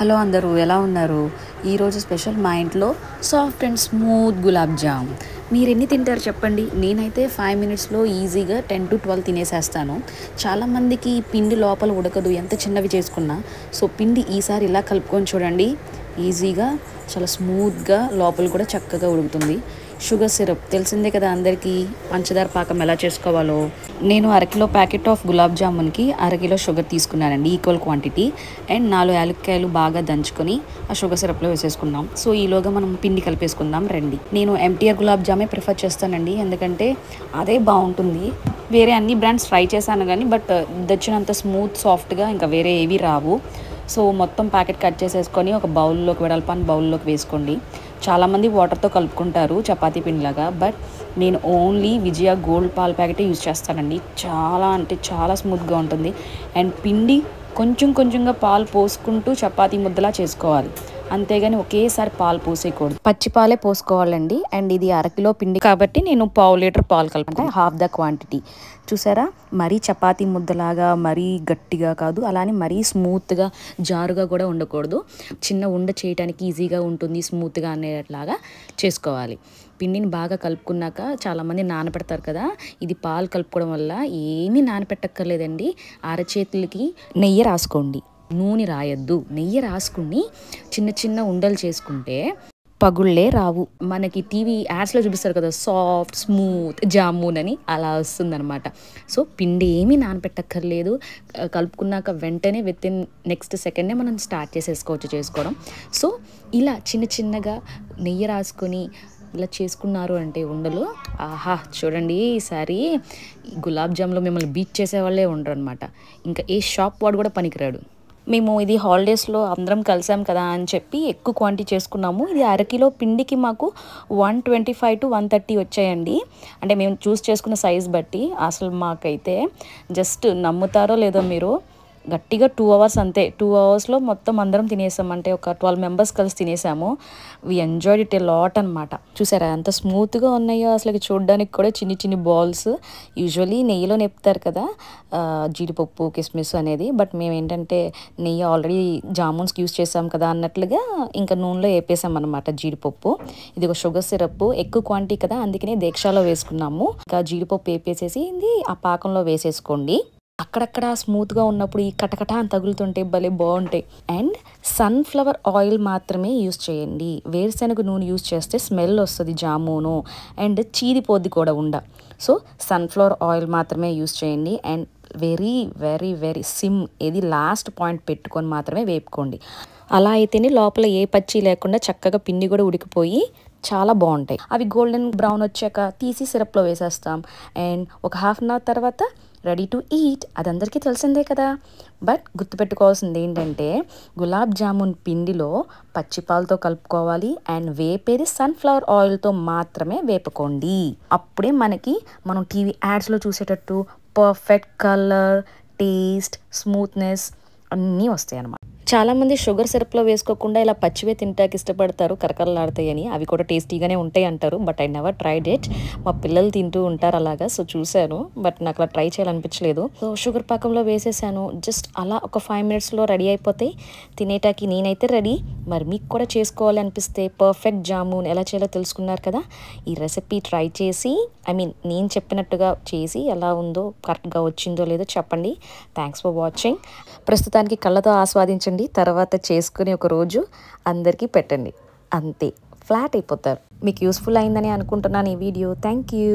Hello అందరూ ఎలా ఉన్నారు? ఈరోజు స్పెషల్ మా ఇంట్లో soft and smooth gulab jam. మీరు ఎన్ని తింటారు చెప్పండి? నేనైతే 5 మినిట్స్లో ఈజీగా 10 to 12 తినేసేస్తాను. చాలామందికి పిండి లోపల ఉడకదు ఎంత చిన్నవి చేసుకున్నా. సో పిండి ఈసారి ఇలా కలుపుకొని చూడండి, ఈజీగా చాలా స్మూత్గా లోపల కూడా చక్కగా ఉడుకుతుంది. షుగర్ సిరప్ తెలిసిందే కదా అందరికీ, పంచదార పాకం ఎలా చేసుకోవాలో. నేను అరకిలో ప్యాకెట్ ఆఫ్ గులాబ్ జామున్కి అరకిలో షుగర్ తీసుకున్నానండి, ఈక్వల్ క్వాంటిటీ. అండ్ 4 యాలక్కాయలు బాగా దంచుకొని ఆ షుగర్ సిరప్లో వేసేసుకున్నాం. సో ఈలోగా మనం పిండి కలిపేసుకుందాం రండి. నేను ఎంటీఆర్ గులాబ్ జామే ప్రిఫర్ చేస్తానండి, ఎందుకంటే అదే బాగుంటుంది. వేరే అన్ని బ్రాండ్స్ ట్రై చేశాను కానీ బట్ దచ్చినంత స్మూత్ సాఫ్ట్గా ఇంకా వేరే ఏవి రావు. సో మొత్తం ప్యాకెట్ కట్ చేసేసుకొని ఒక బౌల్లోకి, వెడల్పాని బౌల్లోకి వేసుకోండి. చాలామంది వాటర్తో కలుపుకుంటారు చపాతీ పిండిలాగా, బట్ నేను ఓన్లీ విజయ గోల్డ్ పాల్ ప్యాకెటే యూజ్ చేస్తానండి. చాలా అంటే చాలా స్మూత్గా ఉంటుంది. అండ్ పిండి కొంచెం కొంచెంగా పాలు పోసుకుంటూ చపాతీ ముద్దలా చేసుకోవాలి, అంతేగాని ఒకేసారి పాలు పోసేయకూడదు. పచ్చి పాలే పోసుకోవాలండి. అండ్ ఇది అరకిలో పిండి కాబట్టి నేను 1/2 లీటర్ పాలు కలుపుకుంటే హాఫ్ ద క్వాంటిటీ. చూసారా, మరీ చపాతీ ముద్దలాగా మరీ గట్టిగా కాదు, అలానే మరీ స్మూత్గా జారుగా కూడా ఉండకూడదు. చిన్న ఉండ చేయడానికి ఈజీగా ఉంటుంది, స్మూత్గా అనేలాగా చేసుకోవాలి. పిండిని బాగా కలుపుకున్నాక చాలామంది నానబెడతారు కదా, ఇది పాలు కలుపుకోవడం వల్ల ఏమీ నానబెట్టక్కర్లేదండి. అరచేతులకి నెయ్యి రాసుకోండి, నూనె రాయొద్దు. నెయ్యి రాసుకుని చిన్న చిన్న ఉండలు చేసుకుంటే పగుళ్ళే రావు. మనకి టీవీ యాడ్స్లో చూపిస్తారు కదా, సాఫ్ట్ స్మూత్ జామూన్ అని, అలా వస్తుందన్నమాట. సో పిండి ఏమీ నానపెట్టక్కర్లేదు. కలుపుకున్నాక వెంటనే వితిన్ నెక్స్ట్ సెకండే మనం స్టార్ట్ చేసేసుకోవచ్చు చేసుకోవడం. సో ఇలా చిన్న చిన్నగా నెయ్యి రాసుకొని ఇలా చేసుకున్నారు అంటే ఉండలు, ఆహా చూడండి, ఈసారి గులాబ్ జామ్లో మిమ్మల్ని బీట్ చేసేవాళ్ళే ఉండరు అనమాట. ఇంకా ఏ షాప్ వాడు కూడా పనికిరాడు. మేము ఇది హాలిడేస్లో అందరం కలిసాం కదా అని చెప్పి ఎక్కువ క్వాంటిటీ చేసుకున్నాము. ఇది అరకిలో పిండికి మాకు 125 to 130 వచ్చాయండి. అంటే మేము చూస్ చేసుకున్న సైజ్ బట్టి. అసలు మాకైతే జస్ట్ నమ్ముతారో లేదో మీరు, గట్టిగా 2 hours అంతే. 2 hours మొత్తం అందరం తినేసాం. అంటే ఒక 12 members కలిసి తినేసాము. We enjoyed it a lot అనమాట. చూసారా ఎంత స్మూత్గా ఉన్నాయో, అసలు చూడడానికి కూడా చిన్ని చిన్ని బాల్స్. యూజువలీ నెయ్యిలో నేపుతారు కదా జీడిపప్పు కిస్మిస్ అనేది, బట్ మేము ఏంటంటే నెయ్యి ఆల్రెడీ జామున్స్కి యూస్ చేసాం కదా అన్నట్లుగా ఇంకా నూనెలో వేపేసాం అనమాట జీడిపప్పు. ఇది ఒక షుగర్ సిరప్ ఎక్కువ క్వాంటిటీ కదా, అందుకనే దీక్షాలో వేసుకున్నాము. ఇంకా జీడిపప్పు వేపేసేసి ఇది ఆ పాకంలో వేసేసుకోండి. అక్కడక్కడ స్మూత్గా ఉన్నప్పుడు ఈ కటకట అని తగులుతుంటే భలే బాగుంటాయి. అండ్ సన్ఫ్లవర్ ఆయిల్ మాత్రమే యూస్ చేయండి. వేరుశనగ నూనె యూస్ చేస్తే స్మెల్ వస్తుంది జామును, అండ్ చీదిపోద్ది కూడా ఉండ. సో సన్ఫ్లవర్ ఆయిల్ మాత్రమే యూస్ చేయండి. And very very very SIM, ఇది లాస్ట్ పాయింట్ పెట్టుకొని మాత్రమే వేపుకోండి. అలా అయితేనే లోపల ఏ పచ్చి లేకుండా చక్కగా పిండి కూడా ఉడికిపోయి చాలా బాగుంటాయి. అవి గోల్డెన్ బ్రౌన్ వచ్చాక తీసి సిరప్లో వేసేస్తాం. అండ్ ఒక 1/2 hour తర్వాత రెడీ టు ఈట్. అది అందరికీ తెలిసిందే కదా. బట్ గుర్తుపెట్టుకోవాల్సింది ఏంటంటే గులాబ్ జామున్ పిండిలో పచ్చిపాలతో కలుపుకోవాలి. అండ్ వేపేది సన్ఫ్లవర్ ఆయిల్తో మాత్రమే వేపుకోండి. అప్పుడే మనకి మనం టీవీ యాడ్స్లో చూసేటట్టు పర్ఫెక్ట్ కలర్, టేస్ట్, స్మూత్నెస్ అన్నీ వస్తాయి అన్నమాట. చాలామంది షుగర్ సిరప్లో వేసుకోకుండా ఇలా పచ్చివే తింటాకి ఇష్టపడతారు, కరకరలాడతాయని. అవి కూడా టేస్టీగానే ఉంటాయి అంటారు, but I never tried it. మా పిల్లలు తింటూ ఉంటారు అలాగా, సో చూశాను, బట్ నాకు అలా ట్రై చేయాలనిపించలేదు. సో షుగర్ పాకంలో వేసేసాను. జస్ట్ అలా ఒక 5 minutesలో రెడీ అయిపోతాయి తినేటాకి. నేనైతే రెడీ. మరి మీకు కూడా చేసుకోవాలి అనిపిస్తే పర్ఫెక్ట్ జామున్ ఎలా చేయాలో తెలుసుకున్నారు కదా. ఈ రెసిపీ ట్రై చేసి, నేను చెప్పినట్టుగా చేసి ఎలా ఉందో, కరెక్ట్గా వచ్చిందో లేదో చెప్పండి. Thanks for watching. ప్రస్తుతానికి కళ్ళతో ఆస్వాదించండి, తర్వాత చేసుకుని ఒక రోజు అందరికీ పెట్టండి. అంతే, ఫ్లాట్ అయిపోతారు. మీకు యూస్ఫుల్ అయిందని అనుకుంటున్నాను ఈ వీడియో. Thank you.